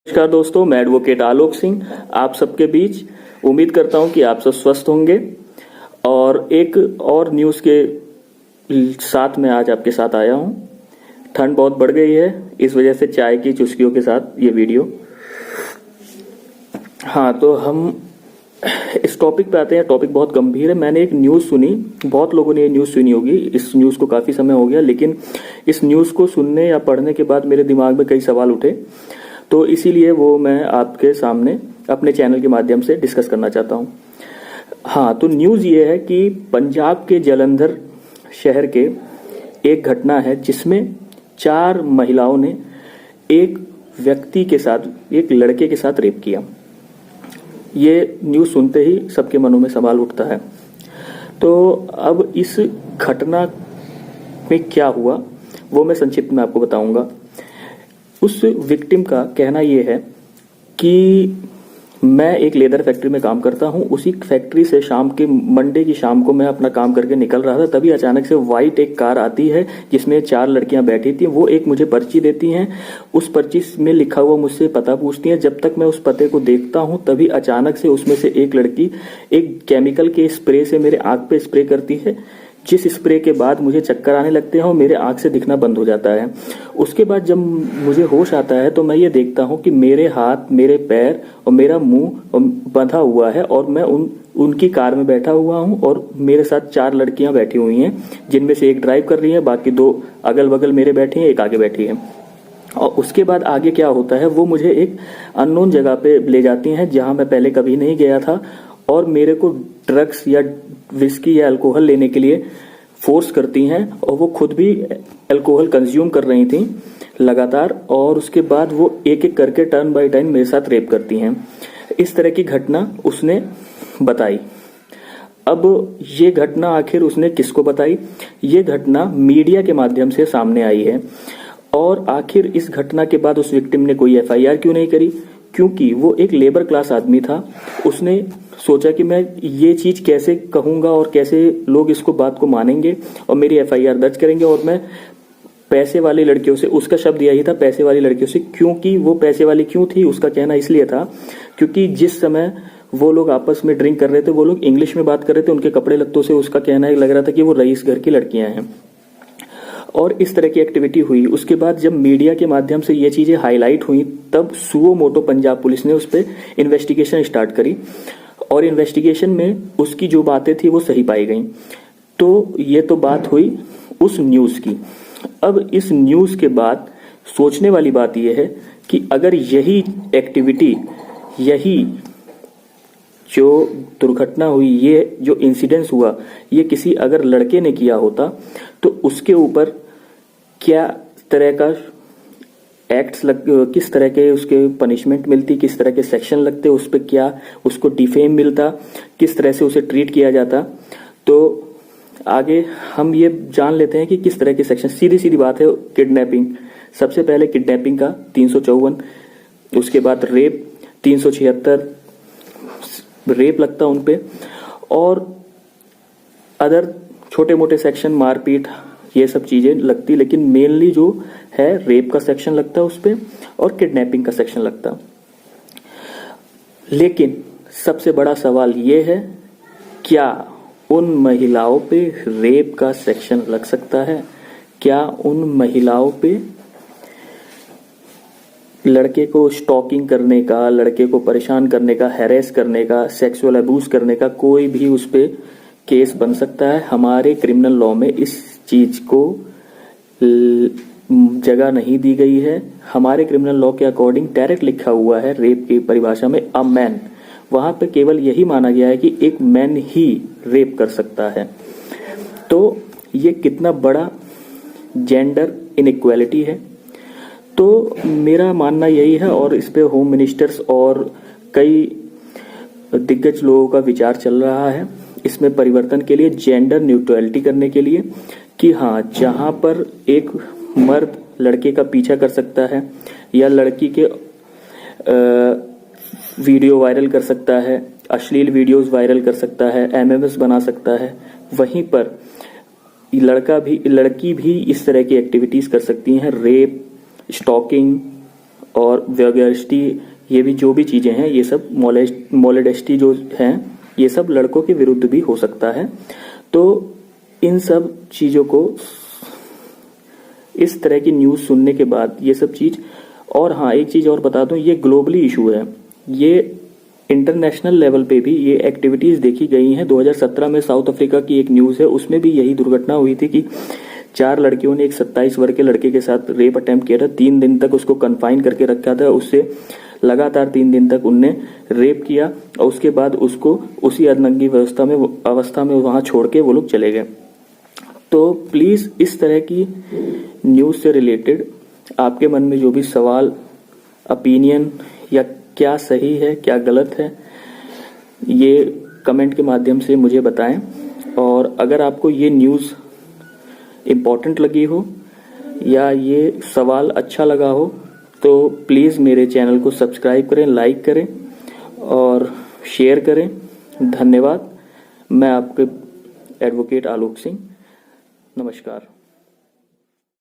नमस्कार दोस्तों, मैं एडवोकेट आलोक सिंह आप सबके बीच। उम्मीद करता हूं कि आप सब स्वस्थ होंगे और एक और न्यूज़ के साथ मैं आज आपके साथ आया हूं। ठंड बहुत बढ़ गई है, इस वजह से चाय की चुस्कियों के साथ ये वीडियो। हाँ, तो हम इस टॉपिक पे आते हैं। टॉपिक बहुत गंभीर है। मैंने एक न्यूज़ सुनी, बहुत लोगों ने ये न्यूज़ सुनी होगी। इस न्यूज़ को काफ़ी समय हो गया, लेकिन इस न्यूज़ को सुनने या पढ़ने के बाद मेरे दिमाग में कई सवाल उठे, तो इसीलिए वो मैं आपके सामने अपने चैनल के माध्यम से डिस्कस करना चाहता हूँ। हाँ, तो न्यूज़ ये है कि पंजाब के जालंधर शहर के एक घटना है जिसमें 4 महिलाओं ने एक व्यक्ति के साथ, एक लड़के के साथ रेप किया। ये न्यूज़ सुनते ही सबके मनों में सवाल उठता है। तो अब इस घटना में क्या हुआ वो मैं संक्षिप्त में आपको बताऊंगा। उस विक्टिम का कहना यह है कि मैं एक लेदर फैक्ट्री में काम करता हूं। उसी फैक्ट्री से मंडे की शाम को मैं अपना काम करके निकल रहा था, तभी अचानक से व्हाइट एक कार आती है जिसमें 4 लड़कियां बैठी थी। वो एक मुझे पर्ची देती हैं, उस पर्ची में लिखा हुआ मुझसे पता पूछती हैं। जब तक मैं उस पते को देखता हूं तभी अचानक से उसमें से एक लड़की एक केमिकल के स्प्रे से मेरे आंख पे स्प्रे करती है, जिस स्प्रे के बाद मुझे चक्कर आने लगते हैं और मेरे आंख से दिखना बंद हो जाता है। उसके बाद जब मुझे होश आता है तो मैं ये देखता हूँ कि मेरे हाथ, मेरे पैर और मेरा मुंह बंधा हुआ है और मैं उनकी कार में बैठा हुआ हूँ और मेरे साथ 4 लड़कियां बैठी हुई हैं, जिनमें से एक ड्राइव कर रही है, बाकी 2 अगल बगल मेरे बैठी हैं, एक आगे बैठी है। और उसके बाद आगे क्या होता है, वो मुझे एक अननोन जगह पे ले जाती हैं जहां मैं पहले कभी नहीं गया था, और मेरे को ड्रग्स या विस्की या अल्कोहल लेने के लिए फोर्स करती हैं। और वो खुद भी अल्कोहल कंज्यूम कर रही थी लगातार, और उसके बाद वो एक एक करके टर्न बाय टर्न मेरे साथ रेप करती हैं। इस तरह की घटना उसने बताई। अब ये घटना आखिर उसने किसको बताई? ये घटना मीडिया के माध्यम से सामने आई है। और आखिर इस घटना के बाद उस विक्टिम ने कोई एफआईआर क्यों नहीं करी? क्योंकि वो एक लेबर क्लास आदमी था। उसने सोचा कि मैं ये चीज कैसे कहूंगा और कैसे लोग इसको बात को मानेंगे और मेरी एफआईआर दर्ज करेंगे, और मैं पैसे वाली लड़कियों से, उसका शब्द यही था, पैसे वाली लड़कियों से। क्योंकि वो पैसे वाली क्यों थी? उसका कहना इसलिए था क्योंकि जिस समय वो लोग आपस में ड्रिंक कर रहे थे, वो लोग इंग्लिश में बात कर रहे थे, उनके कपड़े लत्तों से उसका कहना लग रहा था कि वो रईस घर की लड़कियां हैं, और इस तरह की एक्टिविटी हुई। उसके बाद जब मीडिया के माध्यम से ये चीजें हाईलाइट हुई, तब सुओ मोटो पंजाब पुलिस ने उस पर इन्वेस्टिगेशन स्टार्ट करी, और इन्वेस्टिगेशन में उसकी जो बातें थी वो सही पाई गई। तो ये तो बात हुई उस न्यूज की। अब इस न्यूज के बाद सोचने वाली बात यह है कि अगर यही एक्टिविटी, यही जो दुर्घटना हुई, ये जो इंसिडेंस हुआ, ये किसी अगर लड़के ने किया होता तो उसके ऊपर क्या तरह का किस तरह के उसके पनिशमेंट मिलती, किस तरह के सेक्शन लगते, उस पर क्या उसको डिफेम मिलता, किस तरह से उसे ट्रीट किया जाता। तो आगे हम ये जान लेते हैं कि किस तरह के सेक्शन। सीधी सीधी बात है, किडनैपिंग। सबसे पहले किडनैपिंग का 354, उसके बाद रेप 376 रेप लगता उन पे, और अदर छोटे मोटे सेक्शन, मारपीट, ये सब चीजें लगती, लेकिन मेनली जो है रेप का सेक्शन लगता है उस पे, और किडनैपिंग का सेक्शन लगता। लेकिन सबसे बड़ा सवाल ये है, क्या उन महिलाओं पे रेप का सेक्शन लग सकता है? क्या उन महिलाओं पे लड़के को स्टॉकिंग करने का, लड़के को परेशान करने का, हैरेस करने का, सेक्सुअल अब्यूज करने का कोई भी उस पे केस बन सकता है? हमारे क्रिमिनल लॉ में इस चीज को जगह नहीं दी गई है। हमारे क्रिमिनल लॉ के अकॉर्डिंग डायरेक्ट लिखा हुआ है रेप की परिभाषा में अ मैन। वहां पे केवल यही माना गया है कि एक मैन ही रेप कर सकता है। तो ये कितना बड़ा जेंडर इनइक्वालिटी है। तो मेरा मानना यही है, और इस पे होम मिनिस्टर्स और कई दिग्गज लोगों का विचार चल रहा है इसमें परिवर्तन के लिए, जेंडर न्यूट्रलिटी करने के लिए, कि हाँ, जहां पर एक मर्द लड़के का पीछा कर सकता है या लड़की के वीडियो वायरल कर सकता है, अश्लील वीडियोस वायरल कर सकता है, एमएमएस बना सकता है, वहीं पर लड़की भी इस तरह की एक्टिविटीज कर सकती हैं, रेप, स्टॉकिंग और वल्गैरिटी, ये भी जो भी चीज़ें हैं, ये सब मोलेस्टी जो हैं, ये सब लड़कों के विरुद्ध भी हो सकता है। तो इन सब चीज़ों को, इस तरह की न्यूज़ सुनने के बाद ये सब चीज़, और हाँ एक चीज़ और बता दूं, ये ग्लोबली इशू है, ये इंटरनेशनल लेवल पे भी ये एक्टिविटीज़ देखी गई हैं। 2017 में साउथ अफ्रीका की एक न्यूज़ है, उसमें भी यही दुर्घटना हुई थी कि 4 लड़कियों ने एक 27 वर्ष के लड़के के साथ रेप अटेम्प्ट किया था। 3 दिन तक उसको कन्फाइन करके रखा था, उससे लगातार 3 दिन तक उनने रेप किया और उसके बाद उसको उसी अर्धनंगी अवस्था में वहाँ छोड़ के वो लोग चले गए। तो प्लीज़ इस तरह की न्यूज़ से रिलेटेड आपके मन में जो भी सवाल, ओपिनियन या क्या सही है क्या गलत है, ये कमेंट के माध्यम से मुझे बताएं। और अगर आपको ये न्यूज़ इम्पोर्टेंट लगी हो या ये सवाल अच्छा लगा हो तो प्लीज़ मेरे चैनल को सब्सक्राइब करें, लाइक करें और शेयर करें। धन्यवाद। मैं आपके एडवोकेट आलोक सिंह। नमस्कार।